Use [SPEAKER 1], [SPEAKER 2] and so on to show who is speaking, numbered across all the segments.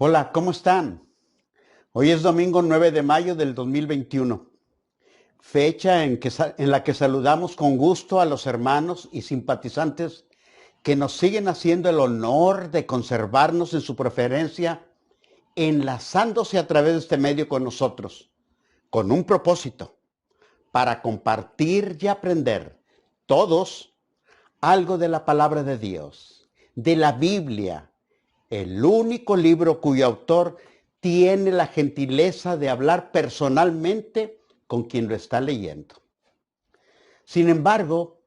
[SPEAKER 1] Hola, ¿cómo están? Hoy es domingo 9 de mayo del 2021, fecha en la que saludamos con gusto a los hermanos y simpatizantes que nos siguen haciendo el honor de conservarnos en su preferencia, enlazándose a través de este medio con nosotros, con un propósito, para compartir y aprender todos algo de la palabra de Dios, de la Biblia, el único libro cuyo autor tiene la gentileza de hablar personalmente con quien lo está leyendo. Sin embargo,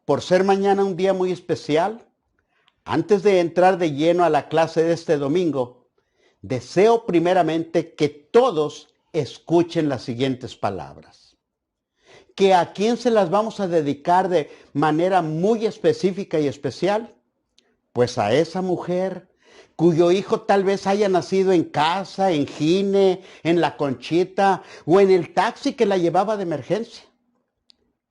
[SPEAKER 1] por ser mañana un día muy especial, antes de entrar de lleno a la clase de este domingo, deseo primeramente que todos escuchen las siguientes palabras. ¿Que a quién se las vamos a dedicar de manera muy específica y especial? Pues a esa mujer cuyo hijo tal vez haya nacido en casa, en Gine, en La Conchita o en el taxi que la llevaba de emergencia.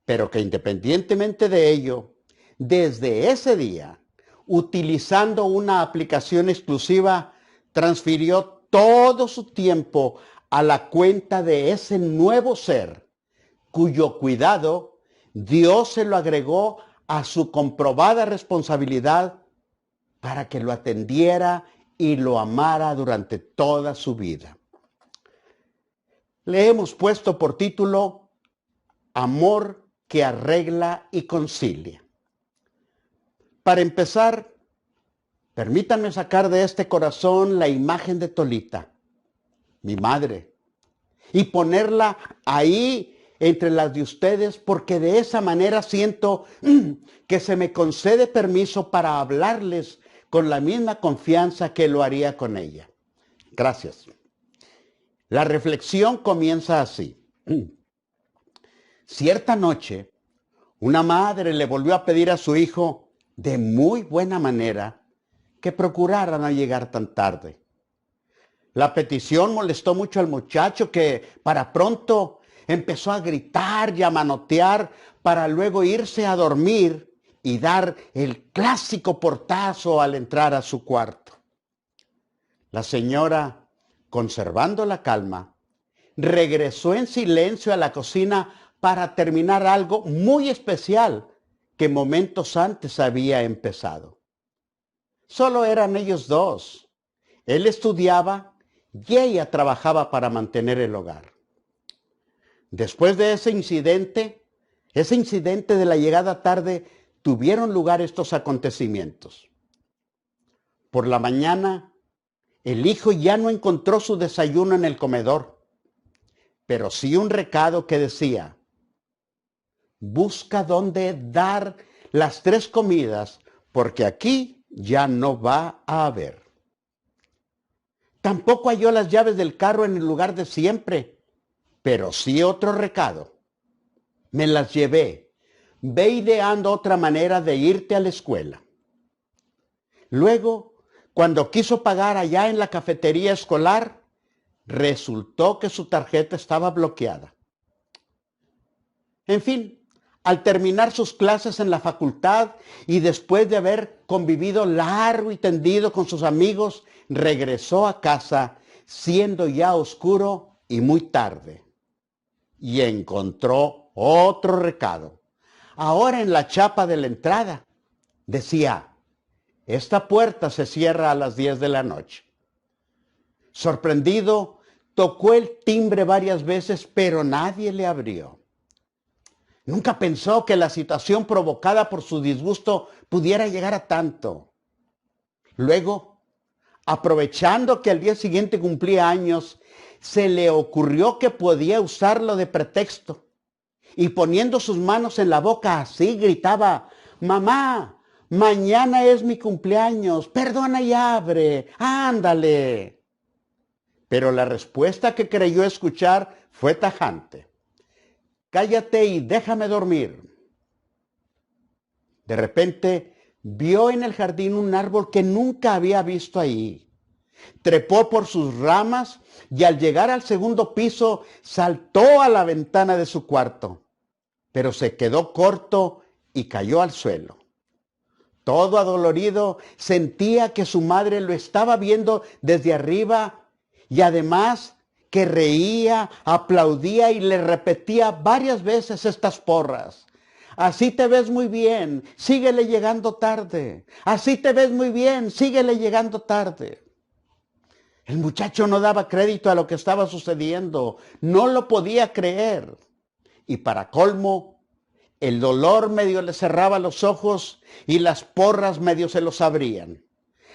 [SPEAKER 1] Pero que independientemente de ello, desde ese día, utilizando una aplicación exclusiva, transfirió todo su tiempo a la cuenta de ese nuevo ser, cuyo cuidado Dios se lo agregó a su comprobada responsabilidad para que lo atendiera y lo amara durante toda su vida. Le hemos puesto por título Amor que arregla y concilia. Para empezar, permítanme sacar de este corazón la imagen de Tolita, mi madre, y ponerla ahí entre las de ustedes, porque de esa manera siento que se me concede permiso para hablarles con la misma confianza que lo haría con ella. Gracias. La reflexión comienza así. Cierta noche, una madre le volvió a pedir a su hijo, de muy buena manera, que procurara no llegar tan tarde. La petición molestó mucho al muchacho, que para pronto empezó a gritar y a manotear para luego irse a dormir y dar el clásico portazo al entrar a su cuarto. La señora, conservando la calma, regresó en silencio a la cocina para terminar algo muy especial que momentos antes había empezado. Solo eran ellos dos. Él estudiaba y ella trabajaba para mantener el hogar. Después de ese incidente de la llegada tarde, tuvieron lugar estos acontecimientos. Por la mañana, el hijo ya no encontró su desayuno en el comedor, pero sí un recado que decía: busca dónde dar las 3 comidas, porque aquí ya no va a haber. Tampoco halló las llaves del carro en el lugar de siempre, pero sí otro recado: me las llevé, ve ideando otra manera de irte a la escuela. Luego, cuando quiso pagar allá en la cafetería escolar, resultó que su tarjeta estaba bloqueada. En fin, al terminar sus clases en la facultad y después de haber convivido largo y tendido con sus amigos, regresó a casa siendo ya oscuro y muy tarde. Y encontró otro recado. Ahora en la chapa de la entrada decía: esta puerta se cierra a las 10 de la noche. Sorprendido, tocó el timbre varias veces, pero nadie le abrió. Nunca pensó que la situación provocada por su disgusto pudiera llegar a tanto. Luego, aprovechando que al día siguiente cumplía años, se le ocurrió que podía usarlo de pretexto. Y poniendo sus manos en la boca así, gritaba: mamá, mañana es mi cumpleaños, perdona y abre, ándale. Pero la respuesta que creyó escuchar fue tajante: cállate y déjame dormir. De repente vio en el jardín un árbol que nunca había visto ahí. Trepó por sus ramas y al llegar al segundo piso saltó a la ventana de su cuarto, pero se quedó corto y cayó al suelo. Todo adolorido, sentía que su madre lo estaba viendo desde arriba y además que reía, aplaudía y le repetía varias veces estas porras. Así te ves muy bien, síguele llegando tarde. Así te ves muy bien, síguele llegando tarde. El muchacho no daba crédito a lo que estaba sucediendo, no lo podía creer. Y para colmo, el dolor medio le cerraba los ojos y las porras medio se los abrían.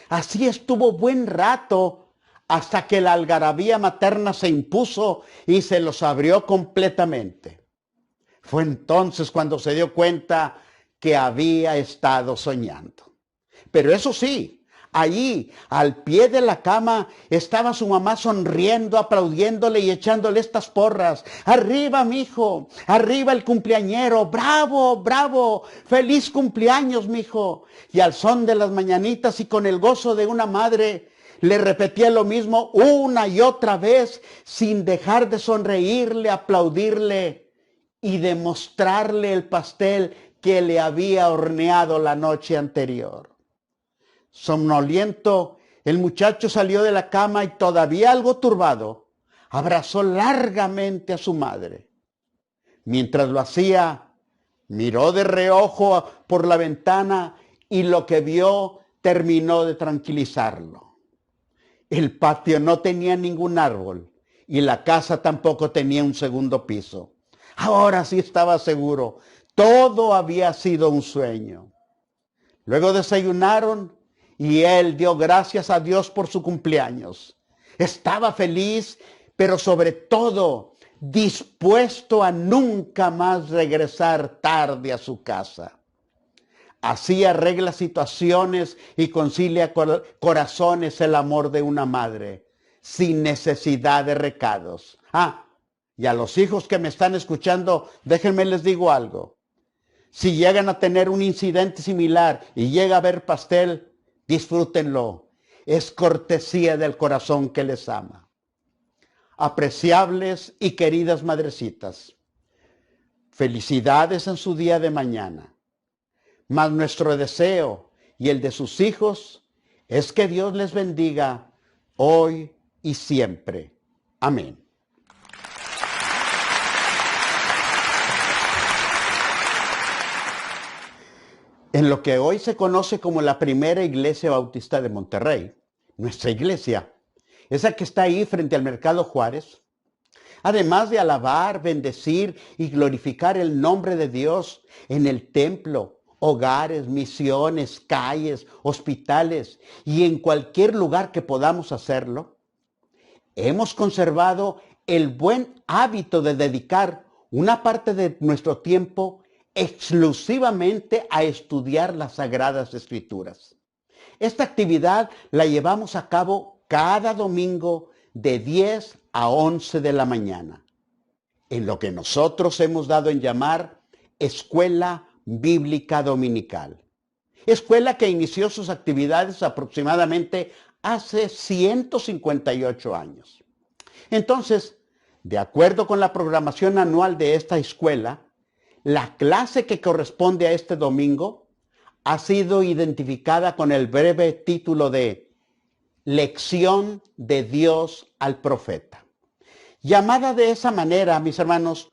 [SPEAKER 1] Así estuvo buen rato hasta que la algarabía materna se impuso y se los abrió completamente. Fue entonces cuando se dio cuenta que había estado soñando. Pero eso sí, allí, al pie de la cama, estaba su mamá sonriendo, aplaudiéndole y echándole estas porras. ¡Arriba, mijo! ¡Arriba el cumpleañero! ¡Bravo, bravo! ¡Feliz cumpleaños, mijo! Y al son de las mañanitas y con el gozo de una madre, le repetía lo mismo una y otra vez, sin dejar de sonreírle, aplaudirle y demostrarle el pastel que le había horneado la noche anterior. Somnoliento, el muchacho salió de la cama y todavía algo turbado, abrazó largamente a su madre. Mientras lo hacía, miró de reojo por la ventana y lo que vio terminó de tranquilizarlo. El patio no tenía ningún árbol y la casa tampoco tenía un segundo piso. Ahora sí estaba seguro, todo había sido un sueño. Luego desayunaron y él dio gracias a Dios por su cumpleaños. Estaba feliz, pero sobre todo dispuesto a nunca más regresar tarde a su casa. Así arregla situaciones y concilia corazones el amor de una madre, sin necesidad de recados. Y a los hijos que me están escuchando, déjenme les digo algo. Si llegan a tener un incidente similar y llega a haber pastel, disfrútenlo. Es cortesía del corazón que les ama. Apreciables y queridas madrecitas, felicidades en su día de mañana. Mas nuestro deseo y el de sus hijos es que Dios les bendiga hoy y siempre. Amén. En lo que hoy se conoce como la primera iglesia bautista de Monterrey, nuestra iglesia, esa que está ahí frente al Mercado Juárez, además de alabar, bendecir y glorificar el nombre de Dios en el templo, hogares, misiones, calles, hospitales y en cualquier lugar que podamos hacerlo, hemos conservado el buen hábito de dedicar una parte de nuestro tiempo exclusivamente a estudiar las Sagradas Escrituras. Esta actividad la llevamos a cabo cada domingo de 10 a 11 de la mañana, en lo que nosotros hemos dado en llamar Escuela Bíblica Dominical. Escuela que inició sus actividades aproximadamente hace 158 años. Entonces, de acuerdo con la programación anual de esta escuela, la clase que corresponde a este domingo ha sido identificada con el breve título de Lección de Dios al Profeta. Llamada de esa manera, mis hermanos,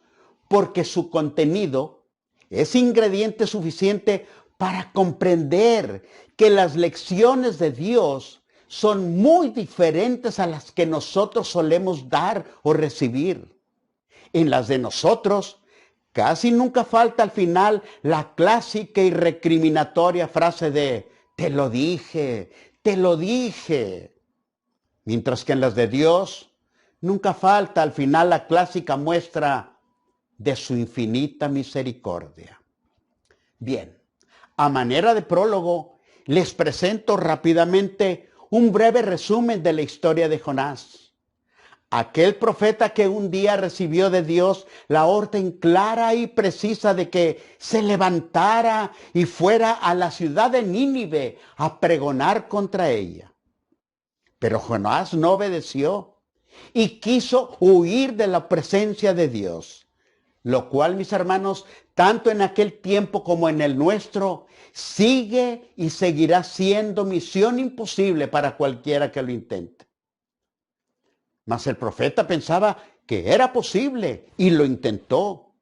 [SPEAKER 1] porque su contenido es ingrediente suficiente para comprender que las lecciones de Dios son muy diferentes a las que nosotros solemos dar o recibir. En las de nosotros, casi nunca falta al final la clásica y recriminatoria frase de te lo dije, te lo dije. Mientras que en las de Dios nunca falta al final la clásica muestra de su infinita misericordia. Bien, a manera de prólogo, les presento rápidamente un breve resumen de la historia de Jonás. Aquel profeta que un día recibió de Dios la orden clara y precisa de que se levantara y fuera a la ciudad de Nínive a pregonar contra ella. Pero Jonás no obedeció y quiso huir de la presencia de Dios. lo cual, mis hermanos, tanto en aquel tiempo como en el nuestro, sigue y seguirá siendo misión imposible para cualquiera que lo intente. Mas el profeta pensaba que era posible y lo intentó.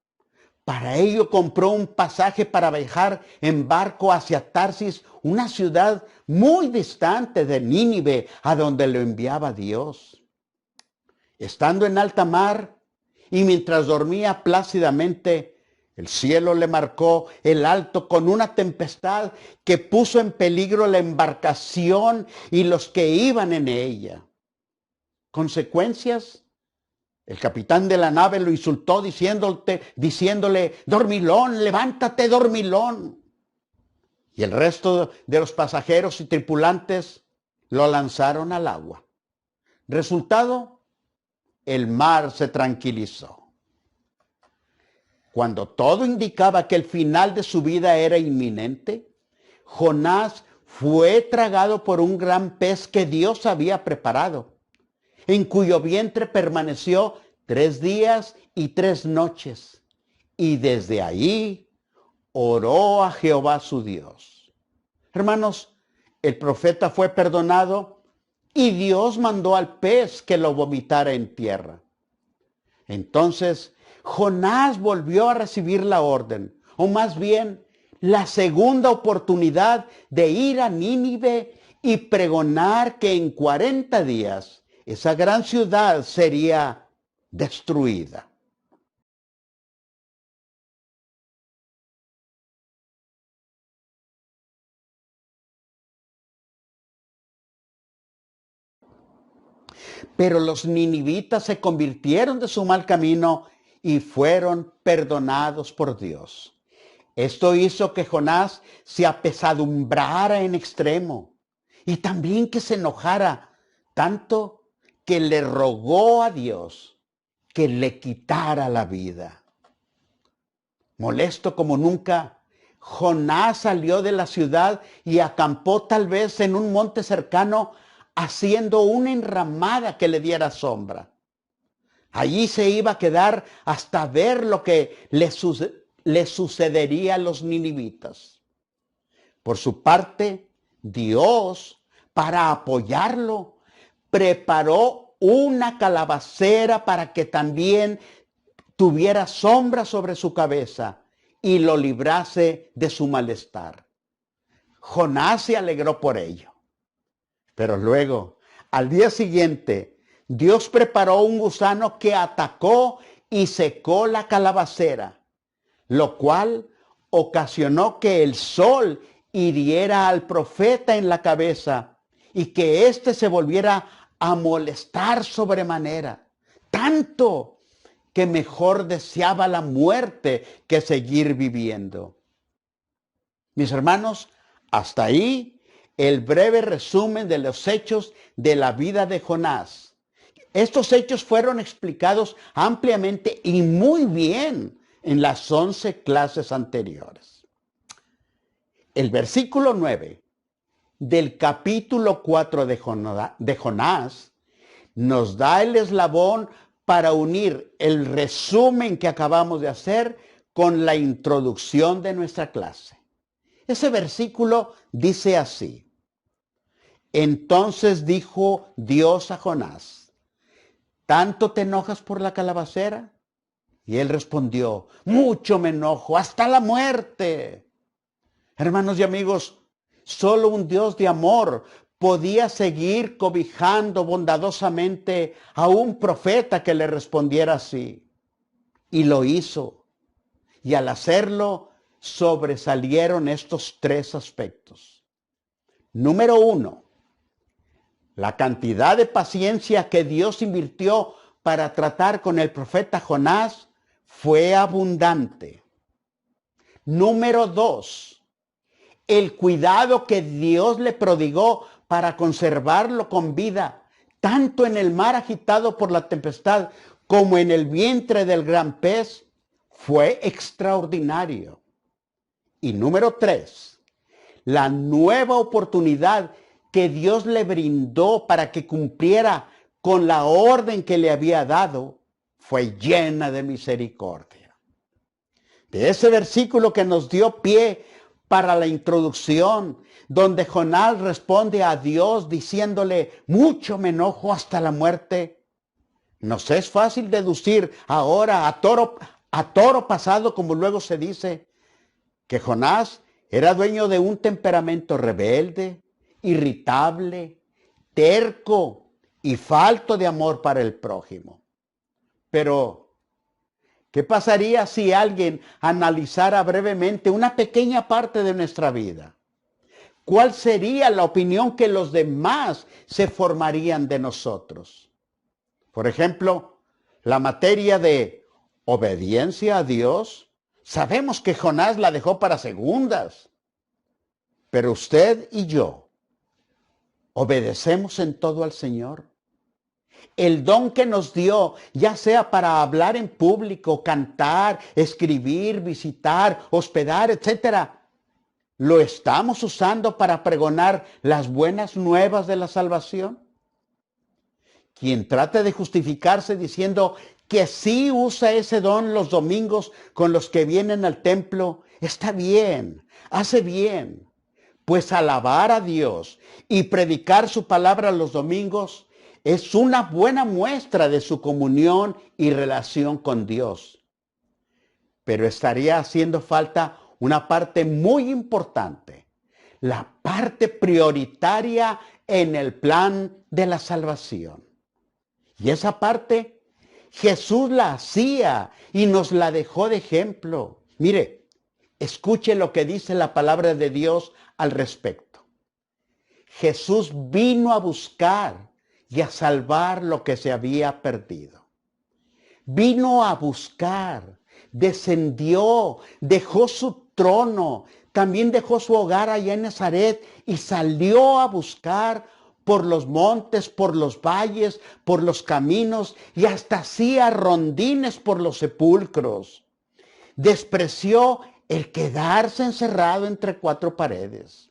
[SPEAKER 1] Para ello compró un pasaje para viajar en barco hacia Tarsis, una ciudad muy distante de Nínive, a donde lo enviaba Dios. Estando en alta mar y mientras dormía plácidamente, el cielo le marcó el alto con una tempestad que puso en peligro la embarcación y los que iban en ella. ¿Consecuencias? El capitán de la nave lo insultó diciéndole, dormilón, levántate, dormilón. Y el resto de los pasajeros y tripulantes lo lanzaron al agua. Resultado, el mar se tranquilizó. Cuando todo indicaba que el final de su vida era inminente, Jonás fue tragado por un gran pez que Dios había preparado, en cuyo vientre permaneció 3 días y 3 noches, y desde ahí oró a Jehová su Dios. Hermanos, el profeta fue perdonado y Dios mandó al pez que lo vomitara en tierra. Entonces, Jonás volvió a recibir la orden, o más bien, la segunda oportunidad de ir a Nínive y pregonar que en 40 días esa gran ciudad sería destruida. Pero los ninivitas se convirtieron de su mal camino y fueron perdonados por Dios. Esto hizo que Jonás se apesadumbrara en extremo y también que se enojara tanto que le rogó a Dios que le quitara la vida. Molesto como nunca, Jonás salió de la ciudad y acampó tal vez en un monte cercano, haciendo una enramada que le diera sombra. Allí se iba a quedar hasta ver lo que le sucedería a los ninivitas. Por su parte, Dios, para apoyarlo, preparó una calabacera para que también tuviera sombra sobre su cabeza y lo librase de su malestar. Jonás se alegró por ello. Pero luego, al día siguiente, Dios preparó un gusano que atacó y secó la calabacera, lo cual ocasionó que el sol hiriera al profeta en la cabeza y que éste se volviera a molestar sobremanera, tanto que mejor deseaba la muerte que seguir viviendo. Mis hermanos, hasta ahí el breve resumen de los hechos de la vida de Jonás. Estos hechos fueron explicados ampliamente y muy bien en las 11 clases anteriores. El versículo 9 del capítulo 4 de Jonás nos da el eslabón para unir el resumen que acabamos de hacer con la introducción de nuestra clase. Ese versículo dice así: entonces dijo Dios a Jonás, ¿tanto te enojas por la calabacera? Y él respondió, mucho me enojo, hasta la muerte. Hermanos y amigos, solo un Dios de amor podía seguir cobijando bondadosamente a un profeta que le respondiera así. Y lo hizo. Y al hacerlo, sobresalieron estos 3 aspectos. Número 1, la cantidad de paciencia que Dios invirtió para tratar con el profeta Jonás fue abundante. Número 2, el cuidado que Dios le prodigó para conservarlo con vida, tanto en el mar agitado por la tempestad como en el vientre del gran pez, fue extraordinario. Y número 3, la nueva oportunidad que Dios le brindó para que cumpliera con la orden que le había dado fue llena de misericordia. de ese versículo que nos dio pie para la introducción, donde Jonás responde a Dios diciéndole, mucho me enojo hasta la muerte. Nos es fácil deducir ahora a toro pasado, como luego se dice, que Jonás era dueño de un temperamento rebelde, irritable, terco y falto de amor para el prójimo. Pero, ¿qué pasaría si alguien analizara brevemente una pequeña parte de nuestra vida? ¿Cuál sería la opinión que los demás se formarían de nosotros? Por ejemplo, la materia de obediencia a Dios. Sabemos que Jonás la dejó para segundas, pero usted y yo obedecemos en todo al Señor. El don que nos dio, ya sea para hablar en público, cantar, escribir, visitar, hospedar, etcétera, ¿lo estamos usando para pregonar las buenas nuevas de la salvación? Quien trate de justificarse diciendo que sí usa ese don los domingos con los que vienen al templo, está bien, hace bien, pues alabar a Dios y predicar su palabra los domingos es una buena muestra de su comunión y relación con Dios. Pero estaría haciendo falta una parte muy importante, la parte prioritaria en el plan de la salvación. Y esa parte Jesús la hacía y nos la dejó de ejemplo. Mire, escuche lo que dice la palabra de Dios al respecto. Jesús vino a buscar y a salvar lo que se había perdido. Vino a buscar, descendió, dejó su trono, también dejó su hogar allá en Nazaret y salió a buscar por los montes, por los valles, por los caminos y hasta hacía rondines por los sepulcros. Despreció el quedarse encerrado entre cuatro paredes.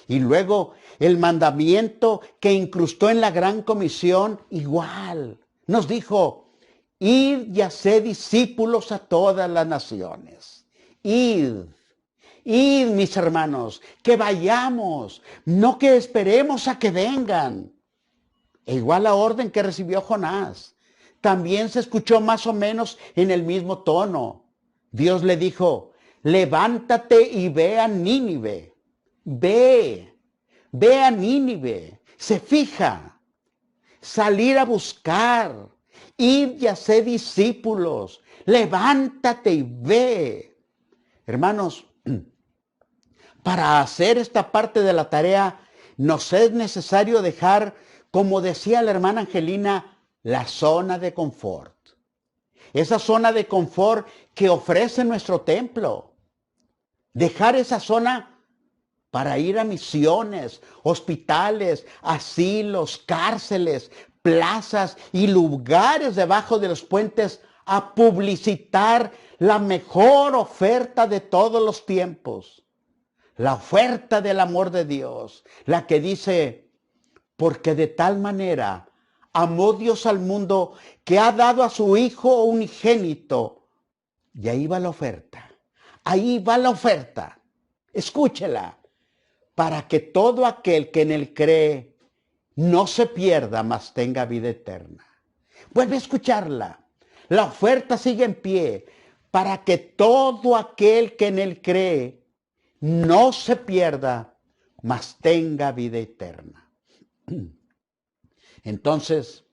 [SPEAKER 1] Y luego el mandamiento que incrustó en la gran comisión, igual, nos dijo, id y haced discípulos a todas las naciones. Id, mis hermanos, que vayamos, no que esperemos a que vengan. E igual la orden que recibió Jonás, también se escuchó más o menos en el mismo tono. Dios le dijo, levántate y ve a Nínive. Ve a Nínive. Se fija. Salir a buscar. Ir y hacer discípulos. Levántate y ve. Hermanos, para hacer esta parte de la tarea, nos es necesario dejar, como decía la hermana Angelina, la zona de confort. Esa zona de confort que ofrece nuestro templo. Dejar esa zona para ir a misiones, hospitales, asilos, cárceles, plazas y lugares debajo de los puentes a publicitar la mejor oferta de todos los tiempos. La oferta del amor de Dios, la que dice, porque de tal manera amó Dios al mundo que ha dado a su Hijo unigénito. Y ahí va la oferta. Ahí va la oferta. Escúchela. Para que todo aquel que en él cree no se pierda, mas tenga vida eterna. Vuelve a escucharla. La oferta sigue en pie. Para que todo aquel que en él cree no se pierda, mas tenga vida eterna. Entonces,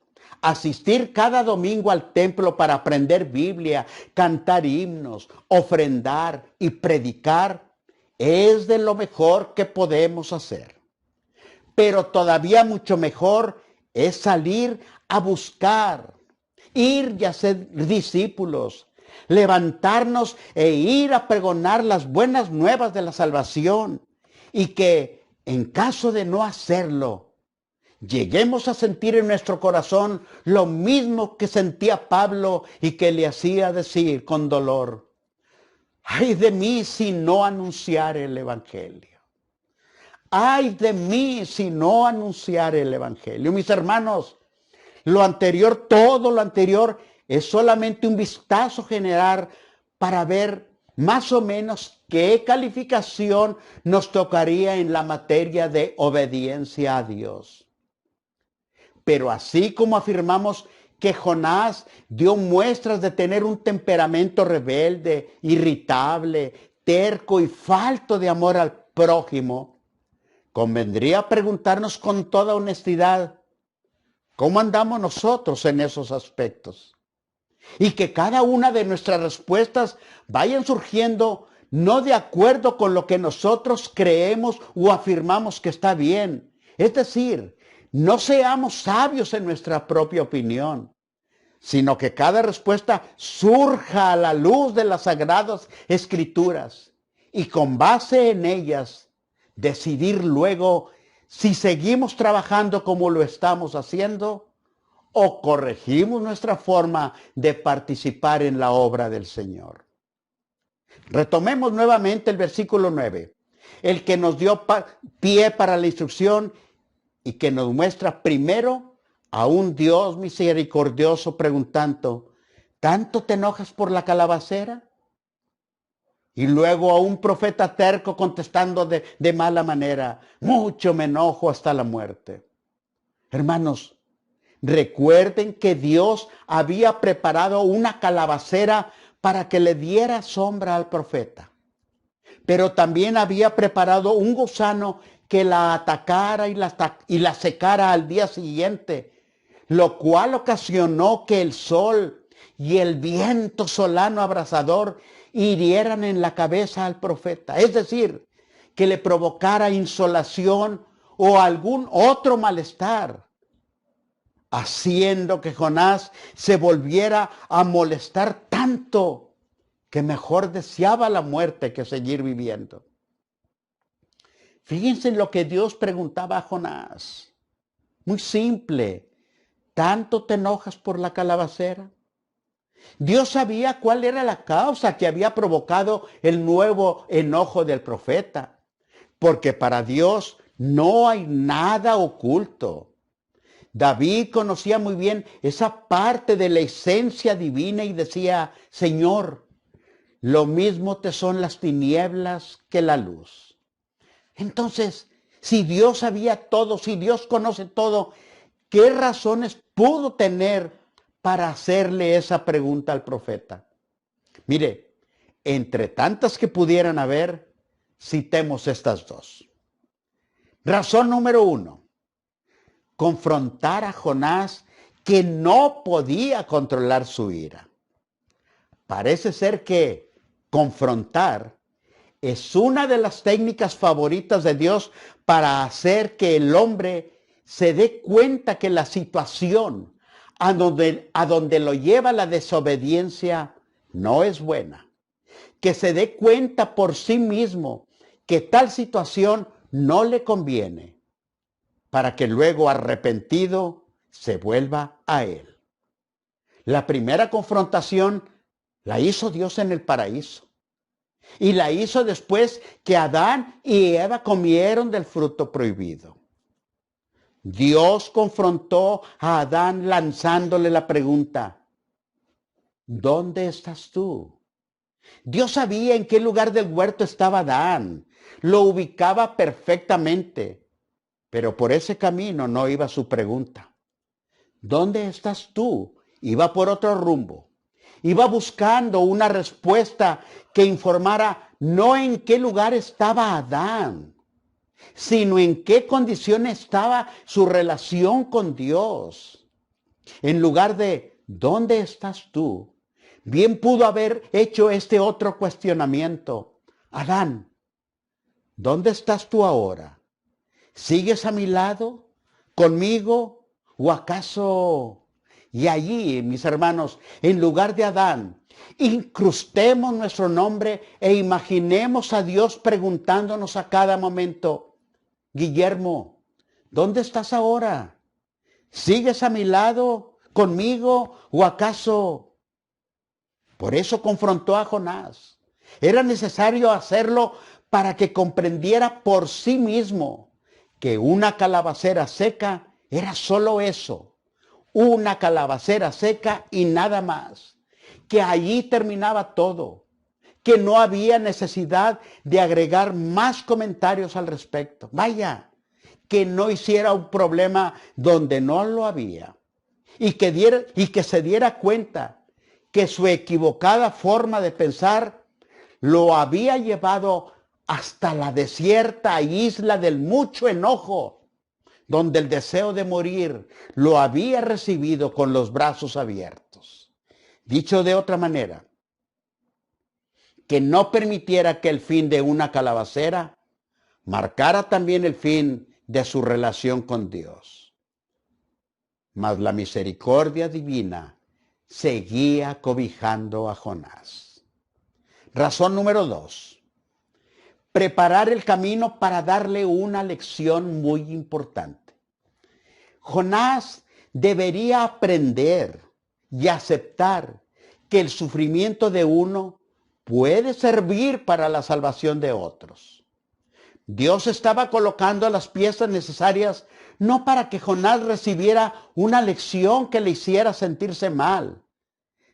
[SPEAKER 1] asistir cada domingo al templo para aprender Biblia, cantar himnos, ofrendar y predicar es de lo mejor que podemos hacer. Pero todavía mucho mejor es salir a buscar, ir y hacer discípulos, levantarnos e ir a pregonar las buenas nuevas de la salvación y que en caso de no hacerlo, lleguemos a sentir en nuestro corazón lo mismo que sentía Pablo y que le hacía decir con dolor, ay de mí si no anunciar el evangelio. Ay de mí si no anunciar el evangelio. Mis hermanos, lo anterior, todo lo anterior, es solamente un vistazo general para ver más o menos qué calificación nos tocaría en la materia de obediencia a Dios. Pero así como afirmamos que Jonás dio muestras de tener un temperamento rebelde, irritable, terco y falto de amor al prójimo, convendría preguntarnos con toda honestidad, ¿cómo andamos nosotros en esos aspectos? Y que cada una de nuestras respuestas vayan surgiendo no de acuerdo con lo que nosotros creemos o afirmamos que está bien. Es decir, no seamos sabios en nuestra propia opinión, sino que cada respuesta surja a la luz de las Sagradas Escrituras y con base en ellas decidir luego si seguimos trabajando como lo estamos haciendo o corregimos nuestra forma de participar en la obra del Señor. Retomemos nuevamente el versículo 9, el que nos dio pie para la instrucción y que nos muestra primero a un Dios misericordioso preguntando, ¿tanto te enojas por la calabacera? Y luego a un profeta terco contestando de mala manera, mucho me enojo hasta la muerte. Hermanos, recuerden que Dios había preparado una calabacera para que le diera sombra al profeta. Pero también había preparado un gusano que la atacara y la secara al día siguiente, lo cual ocasionó que el sol y el viento solano abrasador hirieran en la cabeza al profeta. Es decir, que le provocara insolación o algún otro malestar, haciendo que Jonás se volviera a molestar tanto que mejor deseaba la muerte que seguir viviendo. Fíjense en lo que Dios preguntaba a Jonás. Muy simple. ¿Tanto te enojas por la calabacera? Dios sabía cuál era la causa que había provocado el nuevo enojo del profeta, porque para Dios no hay nada oculto. David conocía muy bien esa parte de la esencia divina y decía, Señor, lo mismo te son las tinieblas que la luz. Entonces, si Dios sabía todo, si Dios conoce todo, ¿qué razones pudo tener para hacerle esa pregunta al profeta? Mire, entre tantas que pudieran haber, citemos estas dos. Razón número 1. Confrontar a Jonás, que no podía controlar su ira. Parece ser que confrontar es una de las técnicas favoritas de Dios para hacer que el hombre se dé cuenta que la situación a donde lo lleva la desobediencia no es buena. Que se dé cuenta por sí mismo que tal situación no le conviene, para que luego arrepentido se vuelva a él. La primera confrontación la hizo Dios en el paraíso. Y la hizo después que Adán y Eva comieron del fruto prohibido. Dios confrontó a Adán lanzándole la pregunta, ¿dónde estás tú? Dios sabía en qué lugar del huerto estaba Adán. Lo ubicaba perfectamente. Pero por ese camino no iba su pregunta. ¿Dónde estás tú? Iba por otro rumbo. Iba buscando una respuesta que informara no en qué lugar estaba Adán, sino en qué condición estaba su relación con Dios. En lugar de ¿dónde estás tú? Bien pudo haber hecho este otro cuestionamiento. Adán, ¿dónde estás tú ahora? ¿Sigues a mi lado? ¿Conmigo? ¿O acaso? Y allí, mis hermanos, en lugar de Adán, incrustemos nuestro nombre e imaginemos a Dios preguntándonos a cada momento, Guillermo, ¿dónde estás ahora? ¿Sigues a mi lado? ¿Conmigo? ¿O acaso? Por eso confrontó a Jonás. Era necesario hacerlo para que comprendiera por sí mismo que una calabacera seca era solo eso, una calabacera seca y nada más, que allí terminaba todo, que no había necesidad de agregar más comentarios al respecto. Vaya, que no hiciera un problema donde no lo había. Y que se diera cuenta que su equivocada forma de pensar lo había llevado hasta la desierta isla del mucho enojo, donde el deseo de morir lo había recibido con los brazos abiertos. Dicho de otra manera, que no permitiera que el fin de una calabacera marcara también el fin de su relación con Dios. Mas la misericordia divina seguía cobijando a Jonás. Razón número 2. Preparar el camino para darle una lección muy importante. Jonás debería aprender y aceptar que el sufrimiento de uno puede servir para la salvación de otros. Dios estaba colocando las piezas necesarias no para que Jonás recibiera una lección que le hiciera sentirse mal,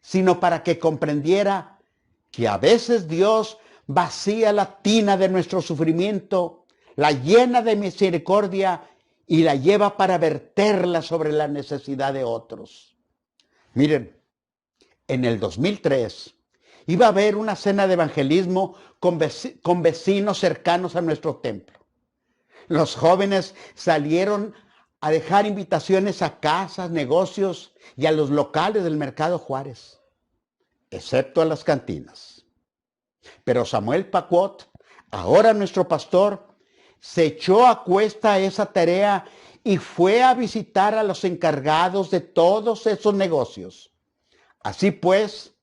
[SPEAKER 1] sino para que comprendiera que a veces Dios vacía la tina de nuestro sufrimiento, la llena de misericordia y la lleva para verterla sobre la necesidad de otros. Miren, en el 2003 iba a haber una cena de evangelismo con vecinos cercanos a nuestro templo. Los jóvenes salieron a dejar invitaciones a casas, negocios y a los locales del Mercado Juárez, excepto a las cantinas. Pero Samuel Pacuot, ahora nuestro pastor, se echó a cuesta esa tarea y fue a visitar a los encargados de todos esos negocios. Así pues,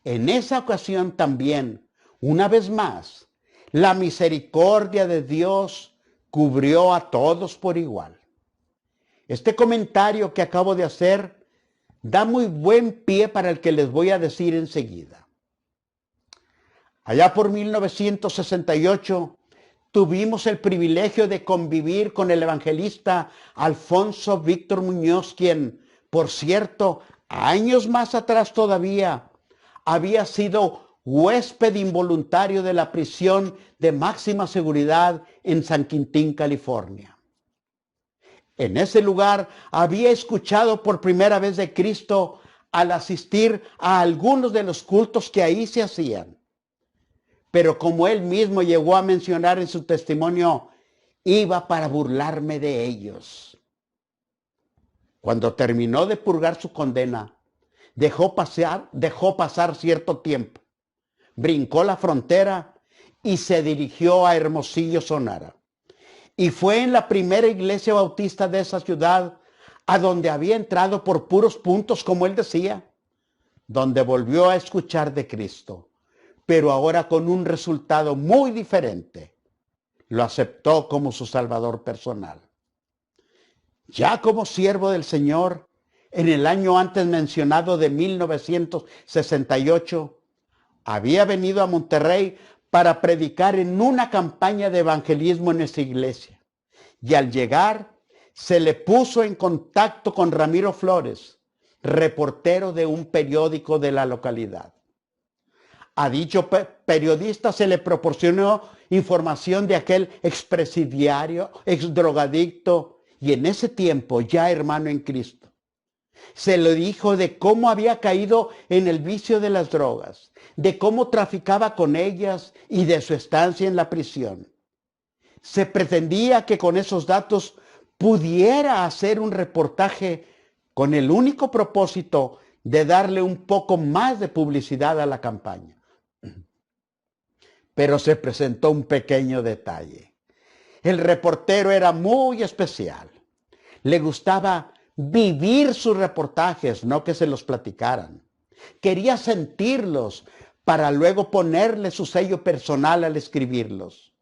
[SPEAKER 1] en esa ocasión también, una vez más, la misericordia de Dios cubrió a todos por igual. Este comentario que acabo de hacer da muy buen pie para el que les voy a decir enseguida. Allá por 1968 tuvimos el privilegio de convivir con el evangelista Alfonso Víctor Muñoz, quien, por cierto, años más atrás todavía, había sido huésped involuntario de la prisión de máxima seguridad en San Quintín, California. En ese lugar había escuchado por primera vez de Cristo al asistir a algunos de los cultos que ahí se hacían. Pero como él mismo llegó a mencionar en su testimonio, iba para burlarme de ellos. Cuando terminó de purgar su condena, dejó pasar cierto tiempo, brincó la frontera y se dirigió a Hermosillo, Sonora. Y fue en la primera iglesia bautista de esa ciudad a donde había entrado por puros puntos, como él decía, donde volvió a escuchar de Cristo, pero ahora con un resultado muy diferente. Lo aceptó como su Salvador personal. Ya como siervo del Señor, en el año antes mencionado de 1968, había venido a Monterrey para predicar en una campaña de evangelismo en nuestra iglesia. Y al llegar, se le puso en contacto con Ramiro Flores, reportero de un periódico de la localidad. A dicho periodista se le proporcionó información de aquel expresidiario, exdrogadicto y en ese tiempo ya hermano en Cristo. Se le dijo de cómo había caído en el vicio de las drogas, de cómo traficaba con ellas y de su estancia en la prisión. Se pretendía que con esos datos pudiera hacer un reportaje con el único propósito de darle un poco más de publicidad a la campaña. Pero se presentó un pequeño detalle. El reportero era muy especial. Le gustaba vivir sus reportajes, no que se los platicaran. Quería sentirlos para luego ponerle su sello personal al escribirlos.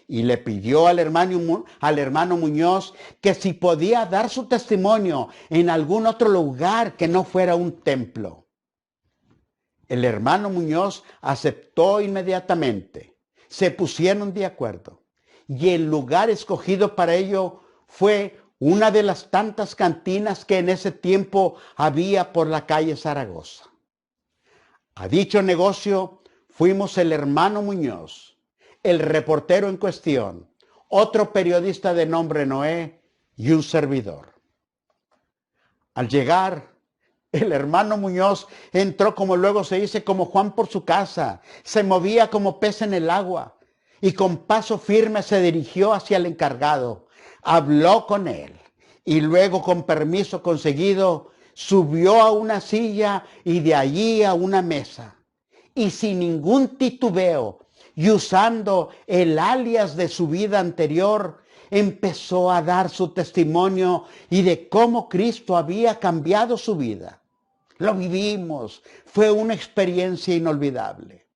[SPEAKER 1] Y le pidió al hermano Muñoz que si podía dar su testimonio en algún otro lugar que no fuera un templo. El hermano Muñoz aceptó inmediatamente. Se pusieron de acuerdo. Y el lugar escogido para ello fue una de las tantas cantinas que en ese tiempo había por la calle Zaragoza. A dicho negocio fuimos el hermano Muñoz, el reportero en cuestión, otro periodista de nombre Noé y un servidor. Al llegar, el hermano Muñoz entró, como luego se dice, como Juan por su casa, se movía como pez en el agua y con paso firme se dirigió hacia el encargado, habló con él y luego, con permiso conseguido, subió a una silla y de allí a una mesa. Y sin ningún titubeo y usando el alias de su vida anterior, empezó a dar su testimonio y de cómo Cristo había cambiado su vida. Lo vivimos, fue una experiencia inolvidable.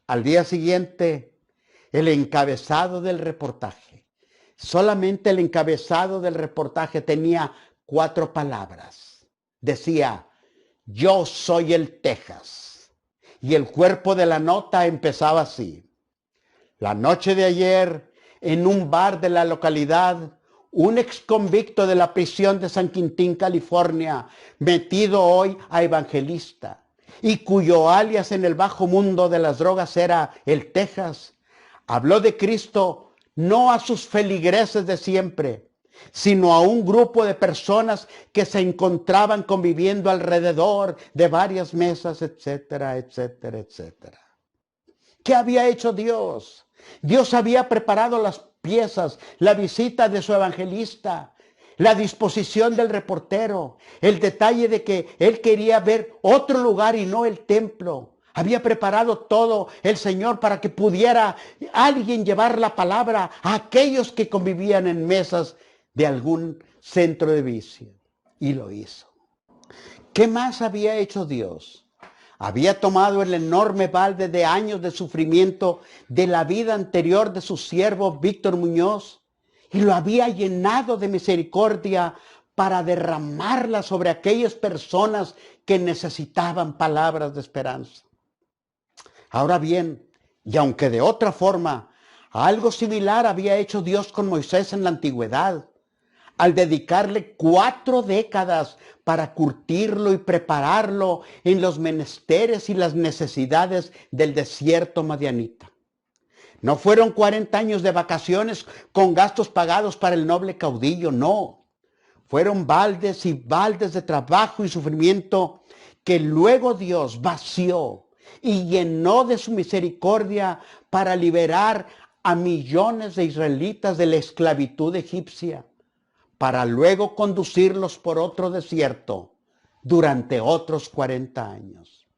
[SPEAKER 1] Al día siguiente, el encabezado del reportaje, solamente el encabezado del reportaje tenía 4 palabras. Decía: yo soy el Texas. Y el cuerpo de la nota empezaba así: la noche de ayer, en un bar de la localidad, un exconvicto de la prisión de San Quintín, California, metido hoy a evangelista, y cuyo alias en el bajo mundo de las drogas era el Texas, habló de Cristo no a sus feligreses de siempre, sino a un grupo de personas que se encontraban conviviendo alrededor de varias mesas, etcétera, etcétera, etcétera. ¿Qué había hecho Dios? Dios había preparado las piezas, la visita de su evangelista, la disposición del reportero, el detalle de que él quería ver otro lugar y no el templo. Había preparado todo el Señor para que pudiera alguien llevar la palabra a aquellos que convivían en mesas de algún centro de vicio. Y lo hizo. ¿Qué más había hecho Dios? Había tomado el enorme balde de años de sufrimiento de la vida anterior de su siervo Víctor Muñoz y lo había llenado de misericordia para derramarla sobre aquellas personas que necesitaban palabras de esperanza. Ahora bien, y aunque de otra forma, algo similar había hecho Dios con Moisés en la antigüedad, al dedicarle 4 décadas para curtirlo y prepararlo en los menesteres y las necesidades del desierto madianita. No fueron 40 años de vacaciones con gastos pagados para el noble caudillo, no. Fueron baldes y baldes de trabajo y sufrimiento que luego Dios vació y llenó de su misericordia para liberar a millones de israelitas de la esclavitud egipcia, para luego conducirlos por otro desierto durante otros 40 años.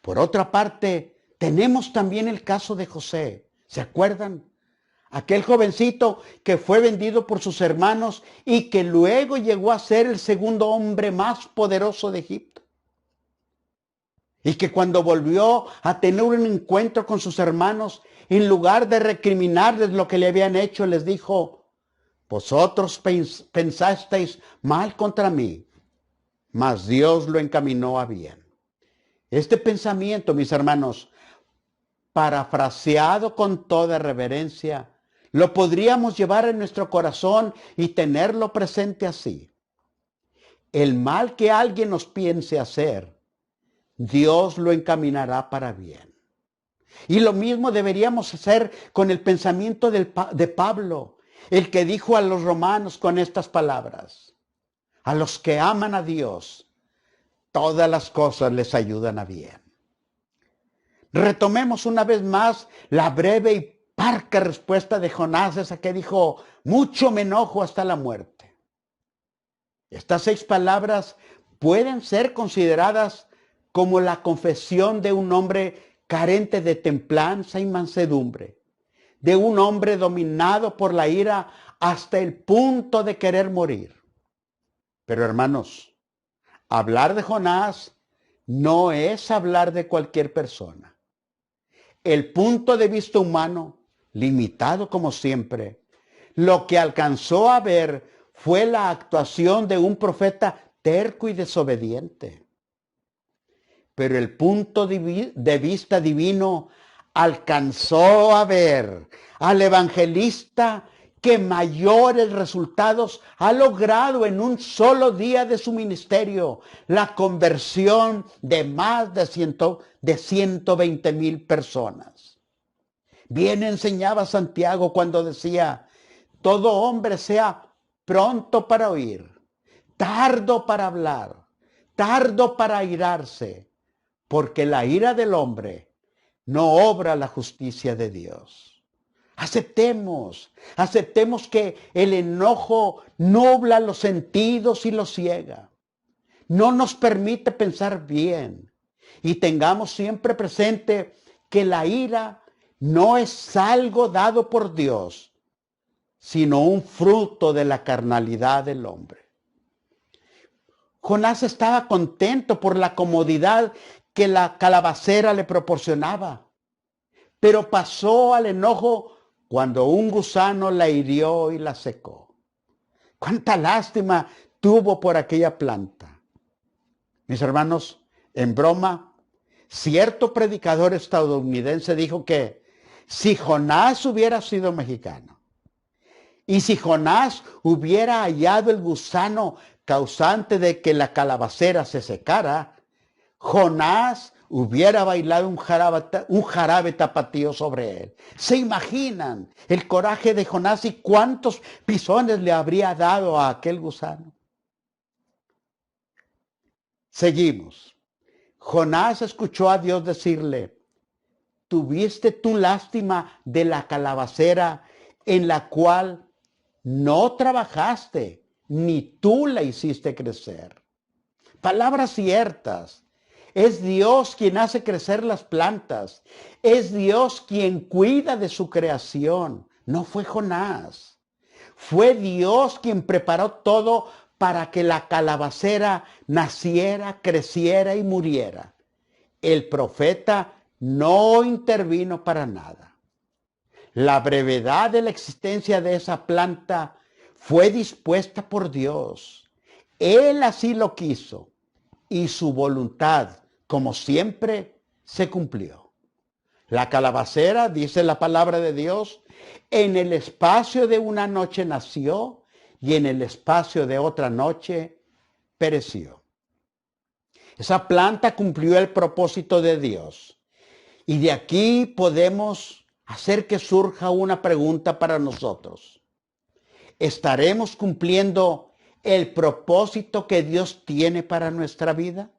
[SPEAKER 1] Por otra parte, tenemos también el caso de José. ¿Se acuerdan? Aquel jovencito que fue vendido por sus hermanos y que luego llegó a ser el segundo hombre más poderoso de Egipto. Y que cuando volvió a tener un encuentro con sus hermanos, en lugar de recriminarles lo que le habían hecho, les dijo: vosotros pensasteis mal contra mí, mas Dios lo encaminó a bien. Este pensamiento, mis hermanos, parafraseado con toda reverencia, lo podríamos llevar en nuestro corazón y tenerlo presente así: el mal que alguien nos piense hacer, Dios lo encaminará para bien. Y lo mismo deberíamos hacer con el pensamiento de Pablo, el que dijo a los romanos con estas palabras: a los que aman a Dios, todas las cosas les ayudan a bien. Retomemos una vez más la breve y parca respuesta de Jonás, esa que dijo: mucho me enojo hasta la muerte. Estas 6 palabras pueden ser consideradas como la confesión de un hombre carente de templanza y mansedumbre, de un hombre dominado por la ira hasta el punto de querer morir. Pero hermanos, hablar de Jonás no es hablar de cualquier persona. El punto de vista humano, limitado como siempre, lo que alcanzó a ver fue la actuación de un profeta terco y desobediente. Pero el punto de vista divino alcanzó a ver al evangelista que mayores resultados ha logrado en un solo día de su ministerio: la conversión de más de 120,000 personas. Bien enseñaba Santiago cuando decía: todo hombre sea pronto para oír, tardo para hablar, tardo para airarse, porque la ira del hombre no obra la justicia de Dios. Aceptemos que el enojo nubla los sentidos y los ciega. No nos permite pensar bien. Y tengamos siempre presente que la ira no es algo dado por Dios, sino un fruto de la carnalidad del hombre. Jonás estaba contento por la comodidad que la calabacera le proporcionaba, pero pasó al enojo cuando un gusano la hirió y la secó. ¡Cuánta lástima tuvo por aquella planta! Mis hermanos, en broma, cierto predicador estadounidense dijo que si Jonás hubiera sido mexicano y si Jonás hubiera hallado el gusano causante de que la calabacera se secara, Jonás hubiera bailado un jarabe tapatío sobre él. ¿Se imaginan el coraje de Jonás y cuántos pisones le habría dado a aquel gusano? Seguimos. Jonás escuchó a Dios decirle: ¿tuviste tú lástima de la calabacera en la cual no trabajaste, ni tú la hiciste crecer? Palabras ciertas. Es Dios quien hace crecer las plantas. Es Dios quien cuida de su creación. No fue Jonás. Fue Dios quien preparó todo para que la calabacera naciera, creciera y muriera. El profeta no intervino para nada. La brevedad de la existencia de esa planta fue dispuesta por Dios. Él así lo quiso y su voluntad, como siempre, se cumplió. La calabacera, dice la palabra de Dios, en el espacio de una noche nació y en el espacio de otra noche pereció. Esa planta cumplió el propósito de Dios. Y de aquí podemos hacer que surja una pregunta para nosotros. ¿Estaremos cumpliendo el propósito que Dios tiene para nuestra vida?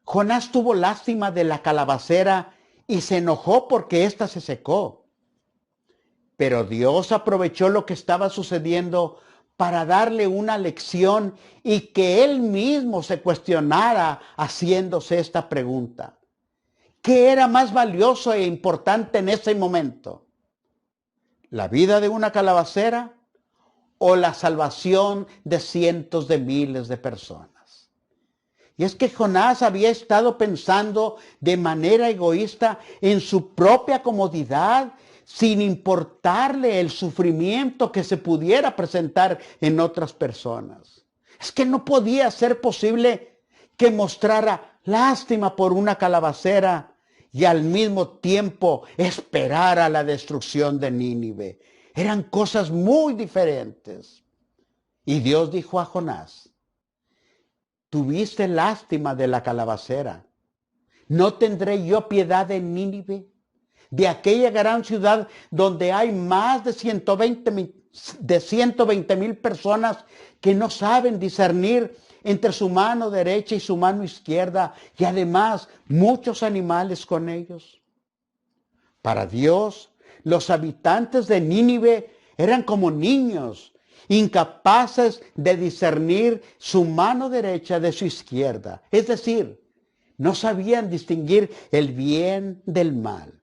[SPEAKER 1] Jonás tuvo lástima de la calabacera y se enojó porque ésta se secó. Pero Dios aprovechó lo que estaba sucediendo para darle una lección y que él mismo se cuestionara haciéndose esta pregunta: ¿qué era más valioso e importante en ese momento? ¿La vida de una calabacera o la salvación de cientos de miles de personas? Y es que Jonás había estado pensando de manera egoísta en su propia comodidad, sin importarle el sufrimiento que se pudiera presentar en otras personas. Es que no podía ser posible que mostrara lástima por una calabacera y al mismo tiempo esperara la destrucción de Nínive. Eran cosas muy diferentes. Y Dios dijo a Jonás: ¿tuviste lástima de la calabacera? ¿No tendré yo piedad de Nínive, de aquella gran ciudad donde hay más de 120,000 personas que no saben discernir entre su mano derecha y su mano izquierda, y además muchos animales con ellos? Para Dios, los habitantes de Nínive eran como niños, incapaces de discernir su mano derecha de su izquierda. Es decir, no sabían distinguir el bien del mal.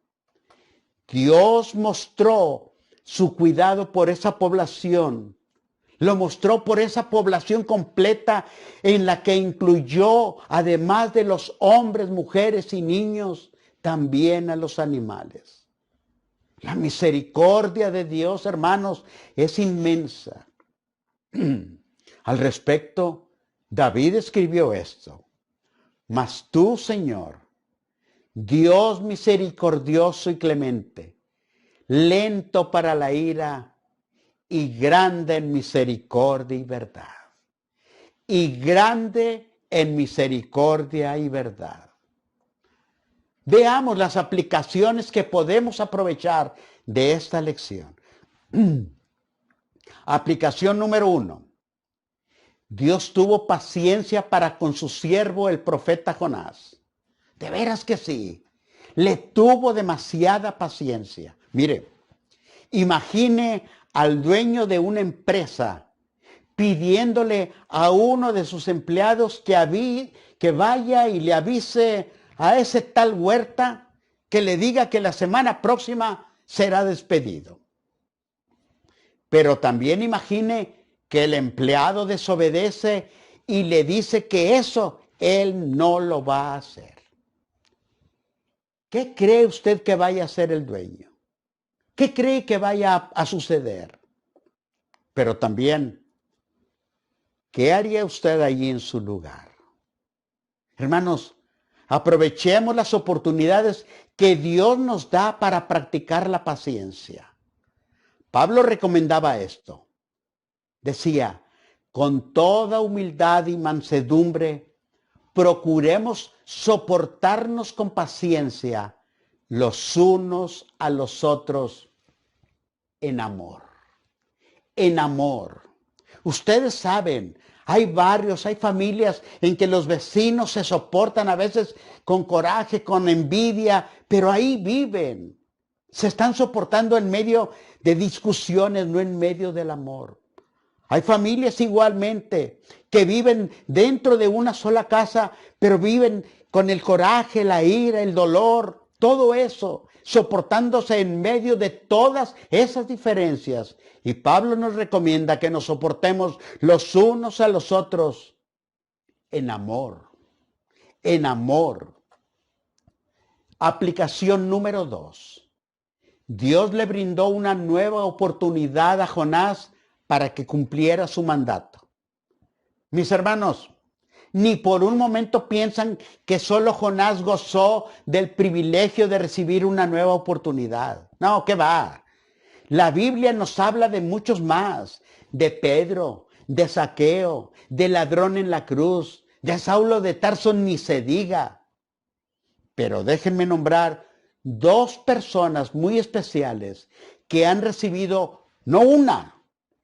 [SPEAKER 1] Dios mostró su cuidado por esa población. Lo mostró por esa población completa en la que incluyó, además de los hombres, mujeres y niños, también a los animales. La misericordia de Dios, hermanos, es inmensa. Al respecto, David escribió esto: mas tú, Señor, Dios misericordioso y clemente, lento para la ira y grande en misericordia y verdad. Y grande en misericordia y verdad. Veamos las aplicaciones que podemos aprovechar de esta lección. Aplicación número 1. Dios tuvo paciencia para con su siervo el profeta Jonás. De veras que sí. Le tuvo demasiada paciencia. Mire, imagine al dueño de una empresa pidiéndole a uno de sus empleados que vaya y le avise a ese tal Huerta, que le diga que la semana próxima será despedido. Pero también imagine que el empleado desobedece y le dice que eso él no lo va a hacer. ¿Qué cree usted que vaya a hacer el dueño? ¿Qué cree que vaya a suceder? Pero también, ¿qué haría usted allí en su lugar? Hermanos, aprovechemos las oportunidades que Dios nos da para practicar la paciencia. Pablo recomendaba esto. Decía, con toda humildad y mansedumbre, procuremos soportarnos con paciencia los unos a los otros en amor. En amor. Ustedes saben, hay barrios, hay familias en que los vecinos se soportan a veces con coraje, con envidia, pero ahí viven. Se están soportando en medio de discusiones, no en medio del amor. Hay familias igualmente que viven dentro de una sola casa, pero viven con el coraje, la ira, el dolor, todo eso, soportándose en medio de todas esas diferencias. Y Pablo nos recomienda que nos soportemos los unos a los otros en amor, en amor. Aplicación número 2. Dios le brindó una nueva oportunidad a Jonás para que cumpliera su mandato. Mis hermanos, ni por un momento piensan que solo Jonás gozó del privilegio de recibir una nueva oportunidad. No, ¿qué va? La Biblia nos habla de muchos más, de Pedro, de Zaqueo, de ladrón en la cruz, de Saulo de Tarso ni se diga. Pero déjenme nombrar 2 personas muy especiales que han recibido no una,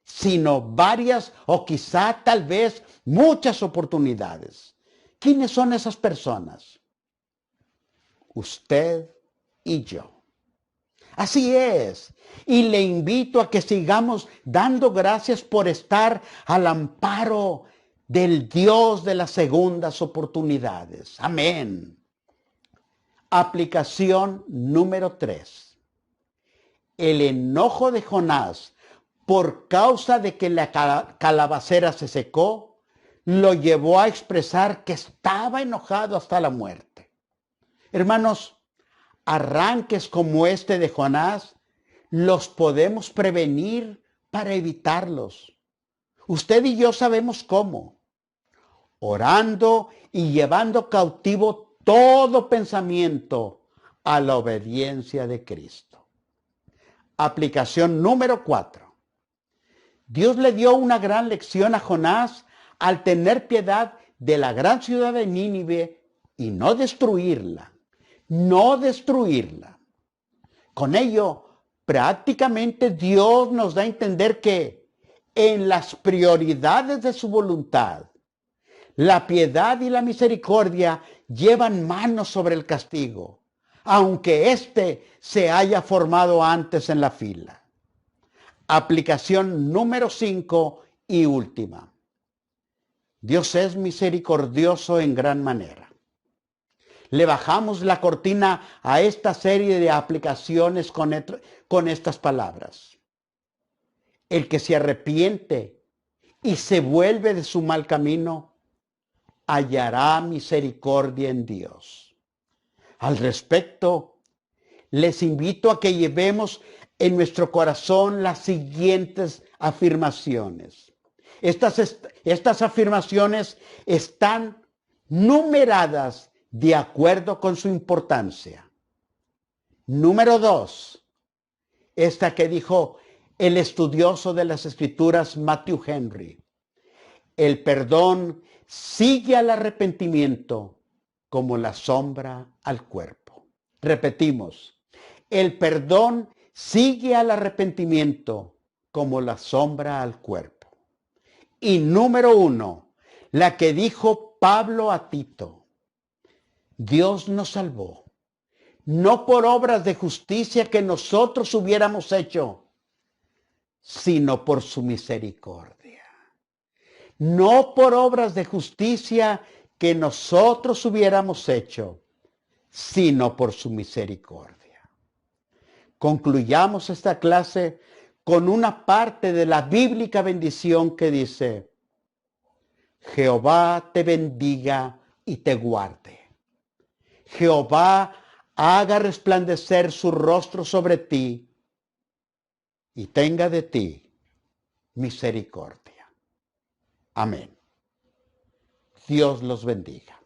[SPEAKER 1] sino varias o quizá tal vez muchas oportunidades. ¿Quiénes son esas personas? Usted y yo. Así es. Y le invito a que sigamos dando gracias por estar al amparo del Dios de las segundas oportunidades. Amén. Aplicación número 3. El enojo de Jonás por causa de que la calabacera se secó, lo llevó a expresar que estaba enojado hasta la muerte. Hermanos, arranques como este de Jonás los podemos prevenir para evitarlos. Usted y yo sabemos cómo. Orando y llevando cautivo todo pensamiento a la obediencia de Cristo. Aplicación número 4. Dios le dio una gran lección a Jonás al tener piedad de la gran ciudad de Nínive y no destruirla. No destruirla. Con ello, prácticamente Dios nos da a entender que en las prioridades de su voluntad, la piedad y la misericordia llevan mano sobre el castigo, aunque éste se haya formado antes en la fila. Aplicación número 5 y última. Dios es misericordioso en gran manera. Le bajamos la cortina a esta serie de aplicaciones con estas palabras. El que se arrepiente y se vuelve de su mal camino, hallará misericordia en Dios. Al respecto, les invito a que llevemos en nuestro corazón las siguientes afirmaciones. Estas afirmaciones están numeradas de acuerdo con su importancia. Número 2. esta que dijo el estudioso de las Escrituras Matthew Henry: el perdón sigue al arrepentimiento como la sombra al cuerpo. Repetimos, el perdón sigue al arrepentimiento como la sombra al cuerpo. Y número 1, la que dijo Pablo a Tito: Dios nos salvó, no por obras de justicia que nosotros hubiéramos hecho, sino por su misericordia. No por obras de justicia que nosotros hubiéramos hecho, sino por su misericordia. Concluyamos esta clase con una parte de la bíblica bendición que dice: Jehová te bendiga y te guarde. Jehová haga resplandecer su rostro sobre ti y tenga de ti misericordia. Amén. Dios los bendiga.